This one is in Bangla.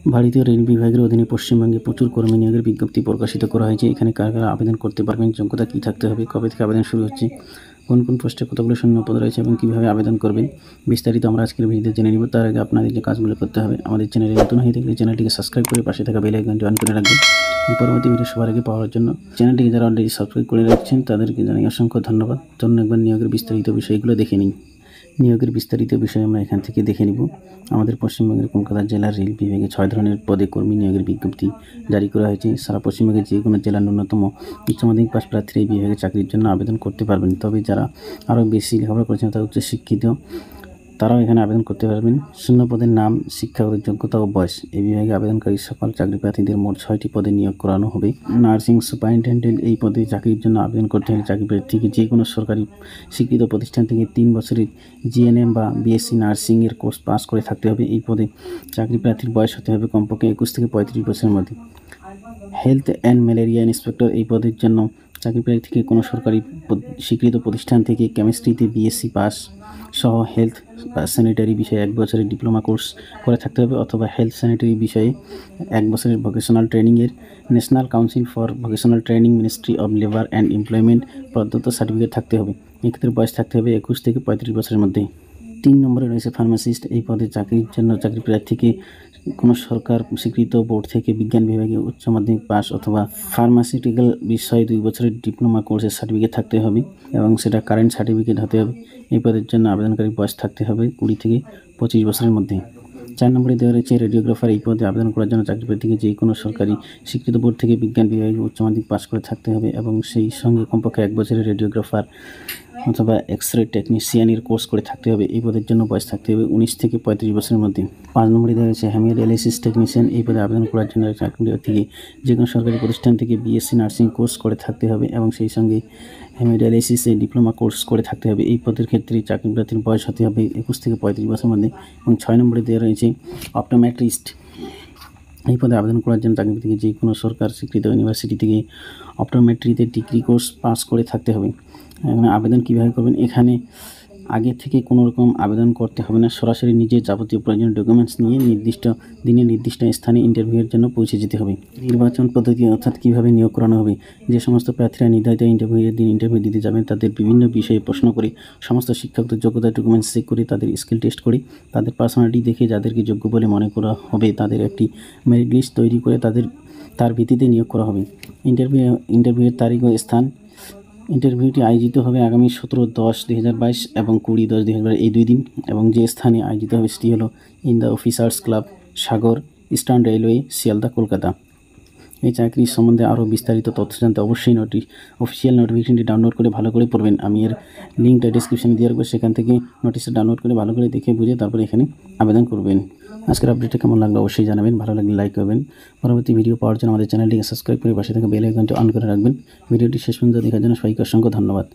ভারতীয় রেল বিভাগের অধীনে পশ্চিমবঙ্গে প্রচুর কর্মী নিয়োগের বিজ্ঞপ্তি প্রকাশিত করা হয়েছে। এখানে কারা কারা আবেদন করতে পারবেন, যোগ্যতা কী থাকতে হবে, কবে থেকে আবেদন শুরু হচ্ছে, কোন কোন পোস্টে কতগুলো শূন্য পদ রয়েছে এবং কীভাবে আবেদন করবেন, বিস্তারিত আমরা আজকের ভিডিওতে জেনে নিব। তার আগে আপনাদের যে কাজগুলো করতে হবে, আমাদের চ্যানেলে নতুন হয়ে থাকলে চ্যানেলটিকে সাবস্ক্রাইব করে পাশে থাকা বেল আইকনটি অন করে রাখবেন পরবর্তী ভিডিও সবার আগে পাওয়ার জন্য। চ্যানেলটিকে যারা অলরেডি সাবস্ক্রাইব করে রাখছেন তাদেরকে জানাই অসংখ্য ধন্যবাদ। চলুন একবার নিয়োগের বিস্তারিত বিষয়গুলো দেখে নিই। নিয়োগের বিস্তারিত বিষয় আমরা এখান থেকে দেখে নিব। আমাদের পশ্চিমবঙ্গের কলকাতা জেলার রেল বিভাগে 6 ধরনের পদে কর্মী নিয়োগের বিজ্ঞপ্তি জারি করা হয়েছে। সারা পশ্চিমবঙ্গের যে কোনো জেলার ন্যূনতম উচ্চ মাধ্যমিক পাস প্রার্থীরা এই বিভাগে চাকরির জন্য আবেদন করতে পারবেন। তবে যারা আরও বেশি লেখাপড়া করেছেন, তারা উচ্চশিক্ষিত, তারাও এখানে আবেদন করতে পারবেন। শূন্য পদের নাম, শিক্ষাগত যোগ্যতা ও বয়স। এই বিভাগে আবেদনকারী সকল চাকরি প্রার্থীদের মোট 6টি পদে নিয়োগ করানো হবে। নার্সিং সুপারিনটেন্ডেন্ট এই পদে চাকরির জন্য আবেদন করতে হলে চাকরি প্রার্থীকে যে কোনো সরকারি স্বীকৃত প্রতিষ্ঠান থেকে 3 বছরের জিএনএম বা বিএসসি নার্সিংয়ের কোর্স পাস করে থাকতে হবে। এই পদে চাকরি প্রার্থীর বয়স হতে হবে কমপক্ষে 21 থেকে 35 বছরের মধ্যে। হেলথ অ্যান্ড ম্যালেরিয়া ইন্সপেক্টর এই পদের জন্য চাকরি প্রার্থীকে কোনো সরকারি স্বীকৃত প্রতিষ্ঠান থেকে কেমিস্ট্রিতে বিএসসি পাস সহ হেলথ বা স্যানিটারি বিষয়ে 1 বছরের ডিপ্লোমা কোর্স করে থাকতে হবে, অথবা হেলথ স্যানিটারি বিষয়ে 1 বছরের ভোকেশনাল ট্রেনিংয়ের national council for vocational training, ministry of labour and employment প্রদত্ত সার্টিফিকেট থাকতে হবে। এক্ষেত্রে বয়স থাকতে হবে 21 থেকে 35 বছরের মধ্যে। 3 নম্বরে রয়েছে ফার্মাসিস্ট। এই পদে চাকরির জন্য চাকরি প্রার্থীকে কোনো সরকার স্বীকৃত বোর্ড থেকে বিজ্ঞান বিভাগে উচ্চ মাধ্যমিক পাস অথবা ফার্মাসিউটিক্যাল বিষয়ে 2 বছরের ডিপ্লোমা কোর্সের সার্টিফিকেট থাকতে হবে এবং সেটা কারেন্ট সার্টিফিকেট হতে হবে। এই পদের জন্য আবেদনকারী বয়স থাকতে হবে 20 থেকে 25 বছরের মধ্যে। 4 নম্বরে দেওয়া রয়েছে রেডিওগ্রাফার। এই পদে আবেদন করার জন্য চাকরি প্রার্থীকে যে কোনো সরকারি স্বীকৃত বোর্ড থেকে বিজ্ঞান বিভাগে উচ্চ মাধ্যমিক পাস করে থাকতে হবে এবং সেই সঙ্গে কমপক্ষে 1 বছরের রেডিওগ্রাফার অথবা এক্স-রে টেকনিশিয়ানের কোর্স করে থাকতে হবে। এই পদের জন্য বয়স থাকতে হবে 19 থেকে 35 বছরের মধ্যে। 5 নম্বরে দেওয়া রয়েছে হেমিওডায়ালিসিস টেকনিশিয়ান। এই পদে আবেদন করার জন্য চাকরি প্রার্থীকে যে কোনো সরকারি প্রতিষ্ঠান থেকে বিএসসি নার্সিং কোর্স করে থাকতে হবে এবং সেই সঙ্গে হেমিওডায়ালিসিসে ডিপ্লোমা কোর্স করে থাকতে হবে। এই পদের ক্ষেত্রে চাকরি প্রার্থীর বয়স হতে হবে 21 থেকে 35 বছরের মধ্যে। এবং 6 নম্বরে দেওয়া রয়েছে অপটোমেট্রিস্ট। এই পদে আবেদন করার জন্য চাকরি প্রার্থীকে যে কোনো সরকার স্বীকৃত ইউনিভার্সিটি থেকে অপটোমেট্রিতে ডিগ্রি কোর্স পাস করে থাকতে হবে। আবেদন কীভাবে করবেন? এখানে আগে থেকে কোনো রকম আবেদন করতে হবে না, সরাসরি নিজের যাবতীয় প্রয়োজনীয় ডকুমেন্টস নিয়ে নির্দিষ্ট দিনে নির্দিষ্ট স্থানে ইন্টারভিউয়ের জন্য পৌঁছে যেতে হবে। নির্বাচন পদ্ধতি অর্থাৎ কীভাবে নিয়োগ করানো হবে। যে সমস্ত প্রার্থীরা নির্ধারিত ইন্টারভিউয়ের দিন ইন্টারভিউ দিতে যাবেন, তাদের বিভিন্ন বিষয়ে প্রশ্ন করে, সমস্ত শিক্ষাগত যোগ্যতা ডকুমেন্টস চেক করে, তাদের স্কিল টেস্ট করে, তাদের পার্সোনালিটি দেখে যাদেরকে যোগ্য বলে মনে করা হবে তাদের একটি মেরিট লিস্ট তৈরি করে তার ভিত্তিতে নিয়োগ করা হবে। ইন্টারভিউয়ের তারিখ ও স্থান। ইন্টারভিউটি আয়োজিত হবে আগামী 17-10-2022 এবং 20-10-2022 এই 2 দিন, এবং যে স্থানে আয়োজিত হবে সেটি হলো in the officers club, Sagar, eastern railway, Sealdah, Kolkata. এই চাকরির সম্বন্ধে আরও বিস্তারিত তথ্য জানতে অবশ্যই অফিসিয়াল নোটিফিকেশনটি ডাউনলোড করে ভালো করে পড়বেন। আমি এর লিঙ্কটা ডিসক্রিপশনে দিয়ে রাখবো, সেখান থেকে নোটিশটা ডাউনলোড করে ভালো করে দেখে বুঝে তারপরে এখানে আবেদন করবেন। আজকের আপডেটটা কেমন লাগলো অবশ্যই জানাবেন, ভালো লাগলে লাইক করবেন। পরবর্তী ভিডিও পাওয়ার জন্য আমাদের চ্যানেলটিকে সাবস্ক্রাইব করে পাশে থাকা বেল আইকনটি অন করে রাখবেন। ভিডিওটি শেষ পর্যন্ত দেখার জন্য সবাইকে অসংখ্য ধন্যবাদ।